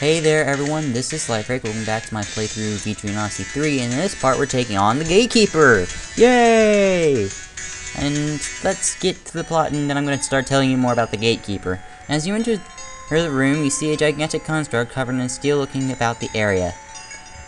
Hey there everyone, this is LifeRake. Welcome back to my playthrough of Etrian Odyssey 3, and in this part we're taking on the Gatekeeper! Yay! And let's get to the plot, and then I'm going to start telling you more about the Gatekeeper. As you enter the room, you see a gigantic construct covered in steel looking about the area.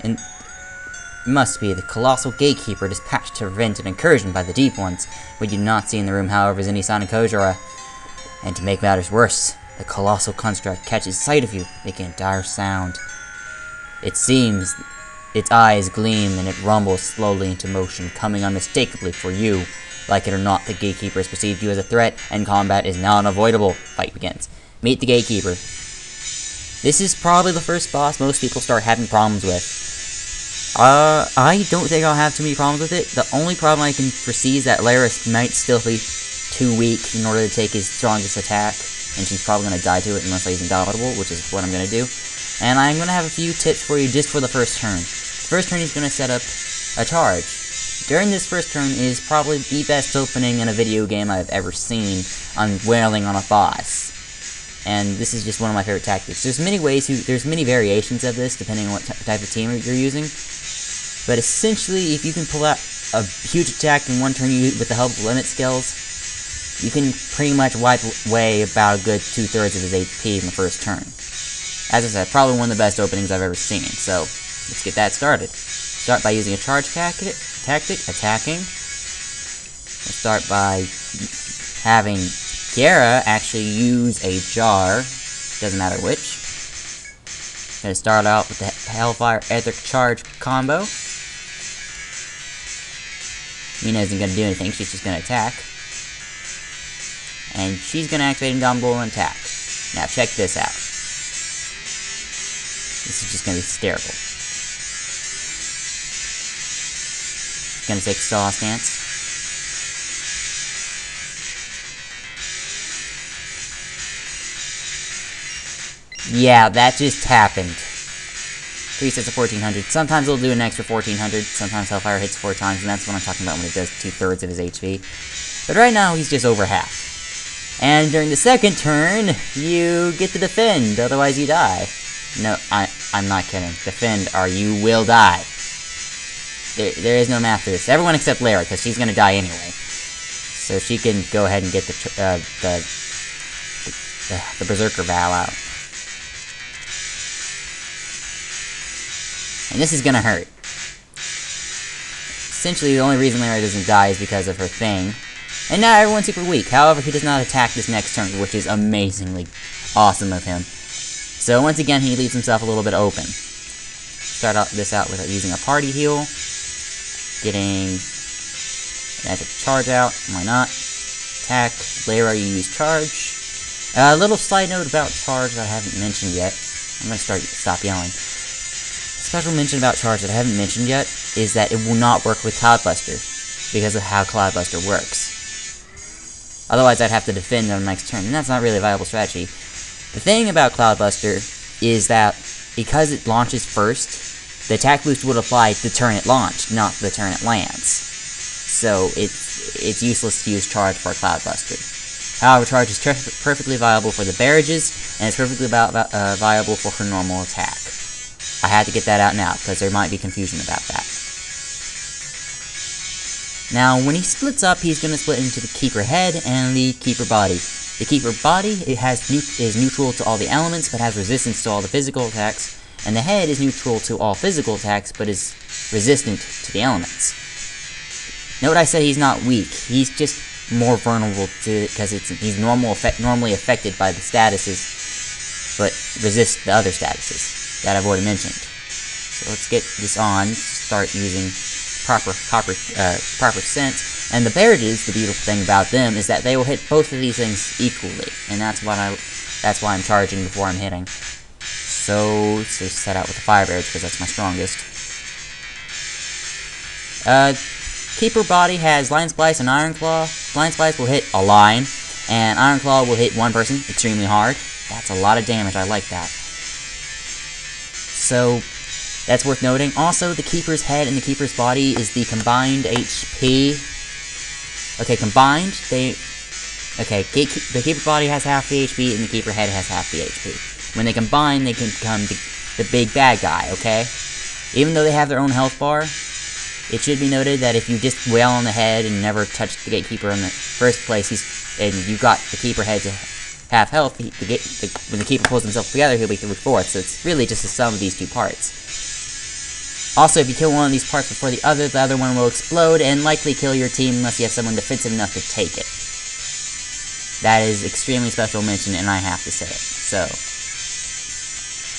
And it must be the colossal Gatekeeper dispatched to prevent an incursion by the Deep Ones. What you do not see in the room, however, is any sign of Koshiro. And to make matters worse, the colossal construct catches sight of you, making a dire sound. It seems its eyes gleam and it rumbles slowly into motion, coming unmistakably for you. Like it or not, the Gatekeeper has perceived you as a threat, and combat is now unavoidable. Fight begins. Meet the Gatekeeper. This is probably the first boss most people start having problems with. I don't think I'll have too many problems with it. The only problem I can foresee is that Laris might still be too weak in order to take his strongest attack. And she's probably going to die to it unless I use Indomitable, which is what I'm going to do. And I'm going to have a few tips for you just for the first turn. The first turn he's going to set up a charge. During this first turn is probably the best opening in a video game I've ever seen on wailing on a boss. And this is just one of my favorite tactics. There's many variations of this depending on what type of team you're using. But essentially, if you can pull out a huge attack in one turn with the help of limit skills, you can pretty much wipe away about a good 2/3 of his HP in the first turn. As I said, probably one of the best openings I've ever seen, so let's get that started. Start by using a charge tactic, attacking. We'll start by having Kiera actually use a jar, doesn't matter which. Gonna start out with the Hellfire Etheric Charge combo. Mina isn't gonna do anything, she's just gonna attack. And she's going to activate Indomitable and attack. Now check this out. This is just going to be hysterical. Going to take a Saw stance. Yeah, that just happened. 3 sets of 1400. Sometimes it'll do an extra 1400. Sometimes Hellfire hits 4 times, and that's what I'm talking about when it does 2/3 of his HP. But right now, he's just over half. And during the second turn, you get to defend, otherwise you die. No, I'm not kidding. Defend, or you will die. There is no math to this. Everyone except Lara, because she's gonna die anyway. So she can go ahead and get the Berserker Vow out. And this is gonna hurt. Essentially, the only reason Lara doesn't die is because of her thing. And now everyone's super weak. However, he does not attack this next turn, which is amazingly awesome of him. So once again, he leaves himself a little bit open. Start this out with using a party heal. Getting a charge out. Why not? Attack. Lara, you use charge. A little side note about charge that I haven't mentioned yet. I'm going to stop yelling. A special mention about charge that I haven't mentioned yet is that it will not work with Cloudbuster because of how Cloudbuster works. Otherwise, I'd have to defend on the next turn, and that's not really a viable strategy. The thing about Cloudbuster is that because it launches first, the attack boost would apply the turn it launched, not the turn it lands. So it's useless to use charge for Cloudbuster. However, charge is perfectly viable for the barrages, and it's perfectly viable for her normal attack. I had to get that out now, because there might be confusion about that. Now, when he splits up, he's going to split into the Keeper Head and the Keeper Body. The Keeper Body is neutral to all the elements, but has resistance to all the physical attacks, and the Head is neutral to all physical attacks, but is resistant to the elements. Note I said he's not weak, he's just more vulnerable to it, because he's normally affected by the statuses, but resists the other statuses that I've already mentioned. So let's get this on, start using proper sense, and the barrages, the beautiful thing about them is that they will hit both of these things equally, and that's why I'm charging before I'm hitting. So let's just set out with the fire barrage because that's my strongest. Keeper Body has Lion Splice and Iron Claw. Lion Splice will hit a line, and Iron Claw will hit one person extremely hard. That's a lot of damage. I like that. So that's worth noting. Also, the Keeper's Head and the Keeper's Body is the combined HP. Okay, combined, the Keeper Body has half the HP, and the Keeper Head has half the HP. when they combine, they can become the big bad guy, okay? Even though they have their own health bar, it should be noted that if you just wail on the head and never touch the Gatekeeper in the first place, and you got the Keeper head to half health, when the Keeper pulls himself together, he'll be 3/4, so it's really just the sum of these two parts. Also, if you kill one of these parts before the other one will explode and likely kill your team unless you have someone defensive enough to take it. That is extremely special mention, and I have to say it. So,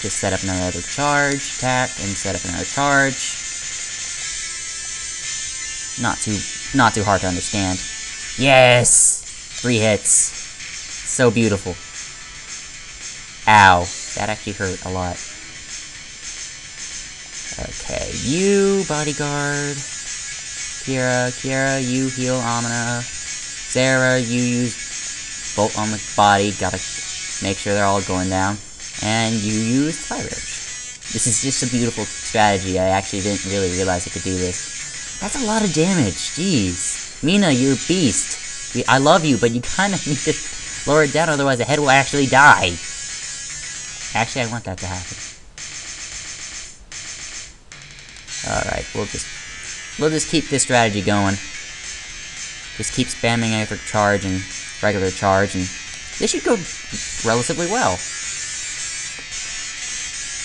just set up another charge, attack, and set up another charge. Not too hard to understand. Yes! 3 hits. So beautiful. Ow. That actually hurt a lot. Okay, you, bodyguard. Kiera, you heal Amina. Sarah, you use bolt on the body. Gotta make sure they're all going down. And you use Fire Rage. This is just a beautiful strategy. I actually didn't really realize I could do this. That's a lot of damage. Jeez. Mina, you're a beast. I love you, but you kind of need to lower it down, otherwise the head will actually die. Actually, I want that to happen. Alright, we'll just keep this strategy going. Just keep spamming after charge and regular charge, and this should go relatively well.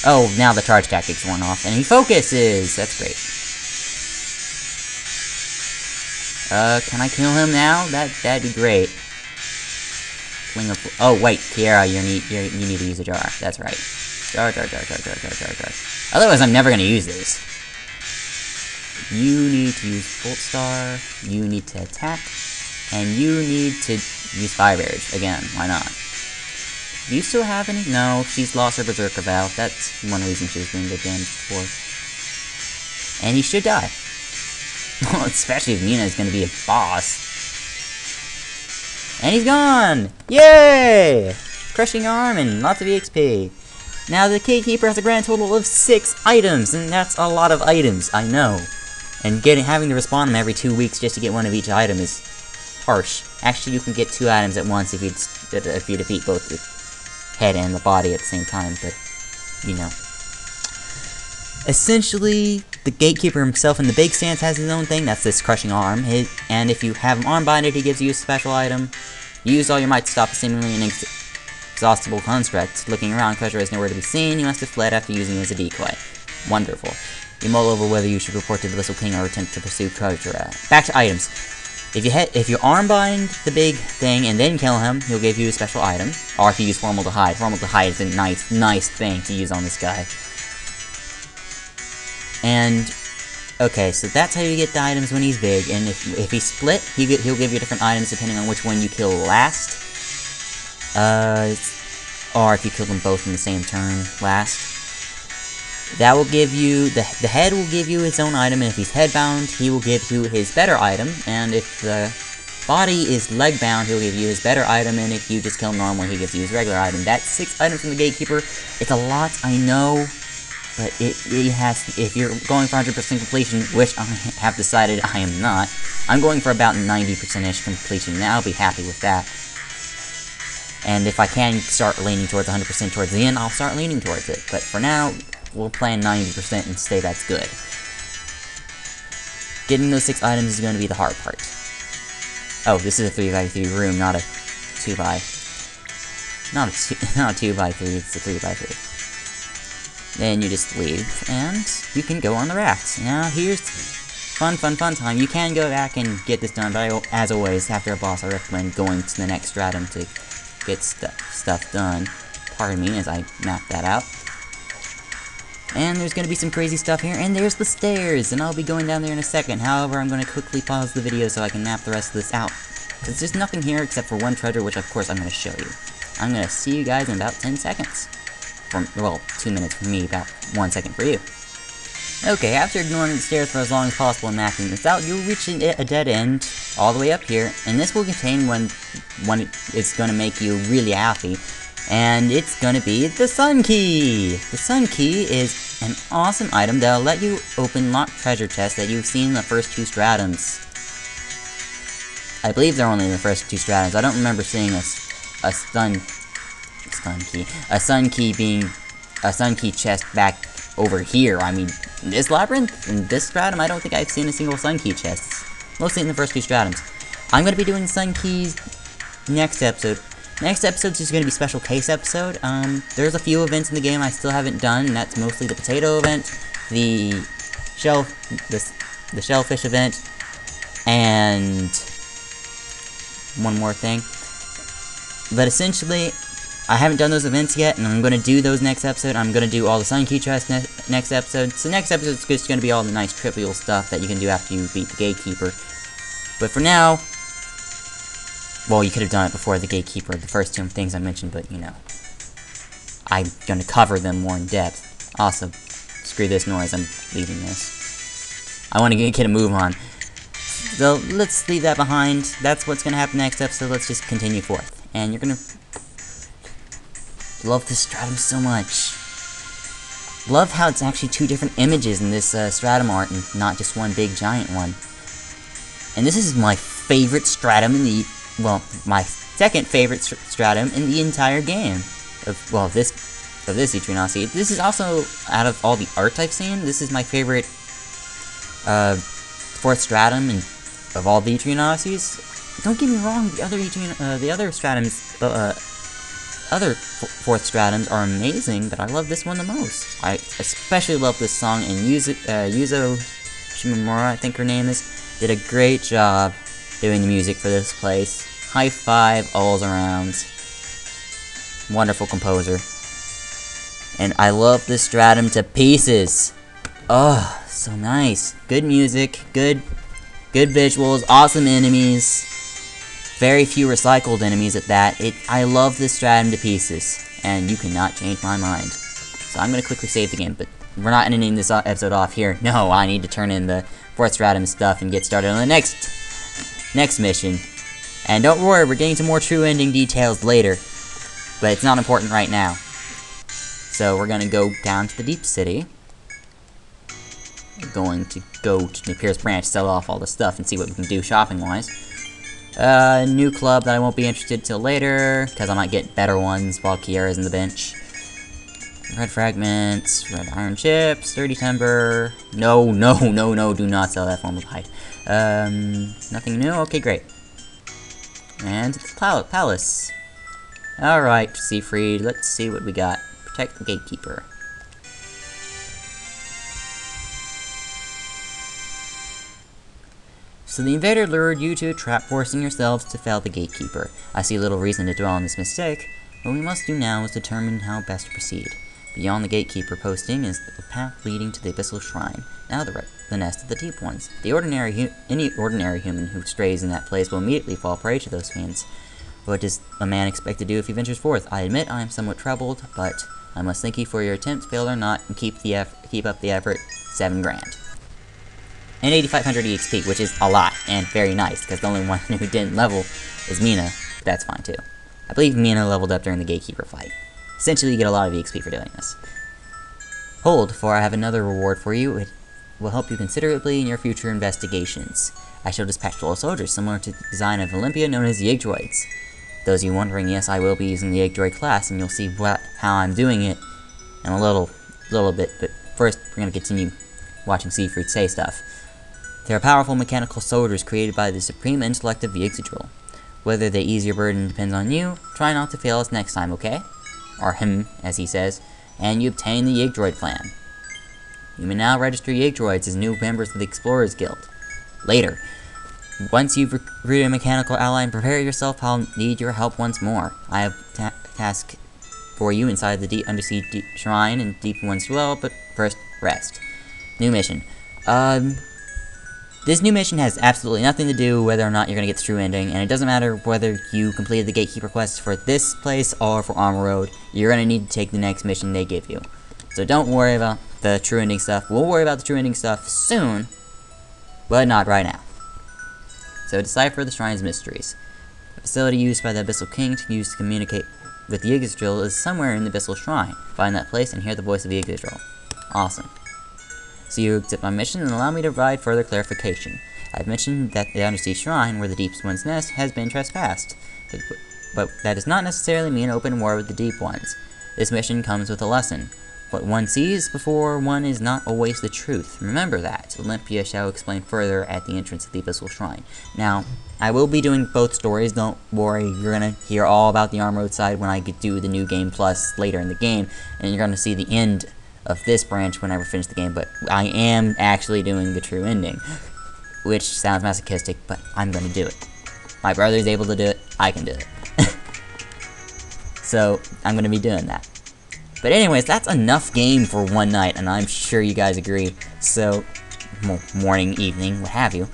Oh, now the charge tactic's worn off, and he focuses! That's great. Can I kill him now? That'd be great. Oh, wait, Kiera, you need to use a jar. That's right. Jar. Otherwise, I'm never gonna use this. You need to use Bolt Star, you need to attack, and you need to use Fire Rage. Again, why not? Do you still have any? No, she's lost her Berserker Vow. That's one reason she was doing good damage before. And he should die. Well, especially if Mina is going to be a boss. And he's gone! Yay! Crushing Arm and lots of EXP. Now the Gatekeeper has a grand total of 6 items, and that's a lot of items, I know. And having to respawn them every 2 weeks just to get one of each item is harsh. Actually, you can get 2 items at once if you defeat both the head and the body at the same time, but, you know. Essentially, the Gatekeeper himself in the big stance has his own thing, that's this Crushing Arm, and if you have him arm-binded, he gives you a special item. Use all your might to stop a seemingly inexhaustible construct. Looking around, Koshiro is nowhere to be seen, you must have fled after using it as a decoy. Wonderful. You mull over whether you should report to the Blissful King or attempt to pursue Koshiro. Back to items. If you armbind the big thing and then kill him, he'll give you a special item. Or if you use Formal to Hide. Formal to Hide is a nice thing to use on this guy. And, okay, so that's how you get the items when he's big, and if he's split, he'll give you different items depending on which one you kill last. Or if you kill them both in the same turn last. That will give you, the head will give you its own item, and if he's headbound, he will give you his better item, and if the body is leg-bound, he'll give you his better item, and if you just kill him normally, he gives you his regular item. That's 6 items from the Gatekeeper. It's a lot, I know, but it has, if you're going for 100% completion, which I have decided I am not, I'm going for about 90%-ish completion, and I'll be happy with that. And if I can start leaning towards 100% towards the end, I'll start leaning towards it, but for now, we'll plan 90% and say that's good. Getting those 6 items is going to be the hard part. Oh, this is a 3x3 room, not a 2x... Not a 2x3, it's a 3x3. Then you just leave, and you can go on the raft. Now, here's fun time. You can go back and get this done, but as always, after a boss, I recommend going to the next stratum to get stuff done. Pardon me as I map that out. And there's going to be some crazy stuff here, and there's the stairs, and I'll be going down there in a second. However, I'm going to quickly pause the video so I can map the rest of this out. Because there's nothing here except for one treasure, which of course I'm going to show you. I'm going to see you guys in about 10 seconds. Well, 2 minutes for me, about 1 second for you. Okay, after ignoring the stairs for as long as possible and mapping this out, you'll reach a dead end all the way up here, and this will contain one it's going to make you really happy. And it's gonna be the Sun Key! The Sun Key is an awesome item that'll let you open locked treasure chests that you've seen in the first 2 stratums. I believe they're only in the first 2 stratums. I don't remember seeing a Sun sun key. A sun key being a sun key chest back over here. I mean, this labyrinth, in this stratum, I don't think I've seen a single sun key chest. Mostly in the first two stratums. I'm going to be doing sun keys next episode. Next episode is going to be special case episode. There's a few events in the game I still haven't done, and that's mostly the potato event, the shellfish event, and one more thing. But essentially, I haven't done those events yet, and I'm going to do those next episode. I'm going to do all the sun key chests next episode. So next episode is just going to be all the nice trivial stuff that you can do after you beat the Gatekeeper. But for now, well, you could have done it before the Gatekeeper, the first two things I mentioned, but, you know, I'm going to cover them more in depth. Also, screw this noise, I'm leaving this. I want to get a move on. So, let's leave that behind. That's what's going to happen next episode. Let's just continue forth. And you're going to love this stratum so much. Love how it's actually two different images in this stratum art, and not just one big giant one. And this is my favorite stratum in the... well, my second favorite stratum in the entire game. Of this Etrian Odyssey. This is also, out of all the art I've seen, this is my favorite fourth stratum of all the Etrian Odysseys. Don't get me wrong, the other stratums, other fourth stratums are amazing, but I love this one the most. I especially love this song, and Yuzo Koshiro, I think her name is, did a great job doing the music for this place. High five all around. Wonderful composer. And I love this stratum to pieces. Oh, so nice. Good music, good visuals, awesome enemies. Very few recycled enemies at that. I love this stratum to pieces. And you cannot change my mind. So I'm going to quickly save the game, but we're not ending this episode off here. No, I need to turn in the fourth stratum stuff and get started on the next mission. And don't worry, we're getting to more true ending details later. But it's not important right now. So we're going to go down to the Deep City. We're going to go to the Pierce Branch, sell off all the stuff, and see what we can do shopping-wise. New club that I won't be interested till later, because I might get better ones while Kiera's in the bench. Red fragments, red iron chips, 30 timber. No, do not sell that form of hide. Nothing new? Okay, great. And it's the palace. Alright, Siegfried, let's see what we got. Protect the Gatekeeper. So the invader lured you to a trap, forcing yourselves to fell the Gatekeeper. I see little reason to dwell on this mistake. What we must do now is determine how best to proceed. Beyond the Gatekeeper posting is the path leading to the Abyssal Shrine. Now the nest of the Deep Ones. Any ordinary human who strays in that place will immediately fall prey to those fiends. What does a man expect to do if he ventures forth? I admit I am somewhat troubled, but I must thank you for your attempts, failed or not, and keep up the effort. 7 grand. And 8,500 EXP, which is a lot, and very nice, because the only one who didn't level is Mina. But that's fine too. I believe Mina leveled up during the Gatekeeper fight. Essentially, you get a lot of EXP for doing this. Hold, for I have another reward for you. It will help you considerably in your future investigations. I shall dispatch 12 soldiers, similar to the design of Olympia, known as the Egg Droids. Those of you wondering, yes, I will be using the Egg Droid class, and you'll see how I'm doing it in a little bit. But first, we're going to continue watching Siegfried say stuff. They are powerful mechanical soldiers created by the supreme intellect of the Yggdrasil. Whether they ease your burden depends on you. Try not to fail us next time, okay? Or him, as he says. And you obtain the Egg Droid plan. You may now register Egg Droids as new members of the Explorers Guild. Later. Once you've recruited a mechanical ally and prepare yourself, I'll need your help once more. I have a task for you inside the deep undersea shrine and deep ones dwell, but first, rest. New mission. This new mission has absolutely nothing to do whether or not you're going to get the true ending, and it doesn't matter whether you completed the Gatekeeper quest for this place or for Armor Road. You're going to need to take the next mission they give you. So don't worry about the true ending stuff. We'll worry about the true ending stuff soon, but not right now. So decipher the shrine's mysteries. The facility used by the Abyssal King to communicate with the Yggdrasil is somewhere in the Abyssal Shrine. Find that place and hear the voice of the Yggdrasil. Awesome. So you accept my mission and allow me to provide further clarification. I've mentioned that the Undersea Shrine, where the Deep One's nest, has been trespassed. but that does not necessarily mean open war with the deep ones. This mission comes with a lesson. What one sees before one is not always the truth. Remember that. Olympia shall explain further at the entrance of the Abyssal Shrine. Now, I will be doing both stories, don't worry. You're gonna hear all about the Armroad side when I do the New Game Plus later in the game, and you're gonna see the end of this branch whenever I finish the game, but I am actually doing the true ending. Which sounds masochistic, but I'm gonna do it. My brother's able to do it, I can do it. So, I'm gonna be doing that. But anyways, that's enough game for one night, and I'm sure you guys agree. So, morning, evening, what have you.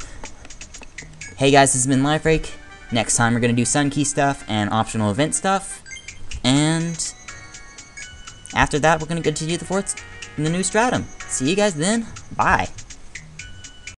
Hey guys, this has been LifeRake. Next time we're gonna do Sun Key stuff and optional event stuff. And after that, we're gonna continue the new Stratum. See you guys then. Bye.